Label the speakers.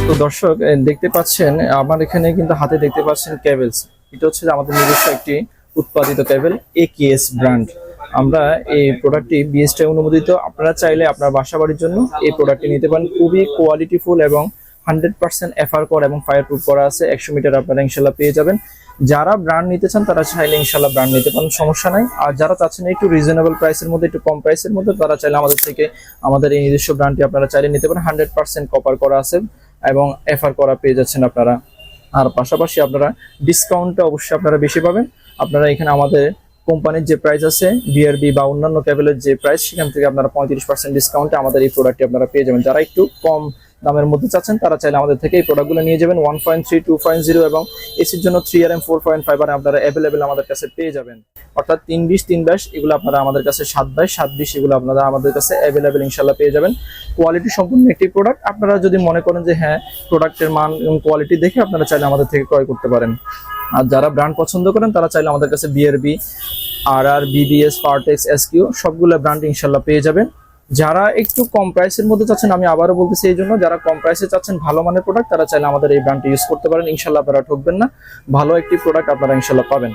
Speaker 1: তো দর্শক দেখতে পাচ্ছেন আমার এখানে কিন্তু হাতে দেখতে পাচ্ছেন কেবলস। এটা হচ্ছে যে আমাদের নিজস্ব একটি উৎপাদিত কেবল একেএস ব্র্যান্ড। আমরা এই প্রোডাক্টটি বিএসটি অনুমোদিত। আপনারা চাইলে আপনার বাসা বাড়ির জন্য এই প্রোডাক্টটি নিতে পারেন। খুবই কোয়ালিটিফুল এবং 100% এফআর করা এবং ফায়ার প্রুফ করা আছে। 100 মিটার আপনারা ইনশাল্লাহ পেয়ে যাবেন। যারা ব্র্যান্ড নিতে চান তারা চাইলে ইনশাল্লাহ ব্র্যান্ড নিতে পারেন, সমস্যা নাই। আর যারা চাচ্ছেন একটু রিজনেবল প্রাইসের মধ্যে, একটু কম প্রাইসের মধ্যে, তারা চাইলে আমাদের থেকে আমাদের এই নিজস্ব ব্র্যান্ডটি আপনারা চাইলে নিতে পারেন। 100% কপার করা আছে এবং এফআর করা পেয়ে যাচ্ছেন আপনারা। আর পাশাপাশি আপনারা ডিসকাউন্টটা অবশ্যই আপনারা বেশি পাবেন। আপনারা এখানে আমাদের কোম্পানির যে প্রাইস আছে বিআরবি বা অন্যান্য কেবলের যে প্রাইস, সেখান থেকে আপনারা 35% ডিসকাউন্টে আমাদের এই প্রোডাক্টটি আপনারা পেয়ে যাবেন। যারা একটু কম দামের মধ্যে চাচ্ছেন তারা চাইলে আমাদের থেকে এই প্রোডাক্টগুলো নিয়ে যাবেন। 1.3, 2.0 এবং এসির জন্য 3RM, 4.5 আপনারা অ্যাভেলেবেল আমাদের কাছে পেয়ে যাবেন। অর্থাৎ 320, 322 এগুলো আপনারা আমাদের কাছে, 722, 720 এগুলো আপনারা আমাদের কাছে অ্যাভেলেবেল ইনশাল্লাহ পেয়ে যাবেন। কোয়ালিটি সম্পূর্ণ একটি প্রোডাক্ট। আপনারা যদি মনে করেন যে হ্যাঁ প্রোডাক্টের মান এবং কোয়ালিটি দেখে আপনারা চাইলে আমাদের থেকে ক্রয় করতে পারেন। আর যারা ব্র্যান্ড পছন্দ করেন তারা চাইলে আমাদের কাছে BRB, RR, BBS, Partex, SQ সবগুলো ব্র্যান্ড ইনশাল্লাহ পেয়ে যাবেন। যারা একটু কম প্রাইসের মধ্যে চাচ্ছেন, আমি আবারও বলতেছি এই জন্য, যারা কম প্রাইসে চাচ্ছেন ভালো মানের প্রোডাক্ট তারা চাইলে আমাদের এই ব্র্যান্ডটি ইউজ করতে পারেন। ইনশাল্লাহ আপনারা ঠকবেন না, ভালো একটি প্রোডাক্ট আপনারা ইনশাল্লাহ পাবেন।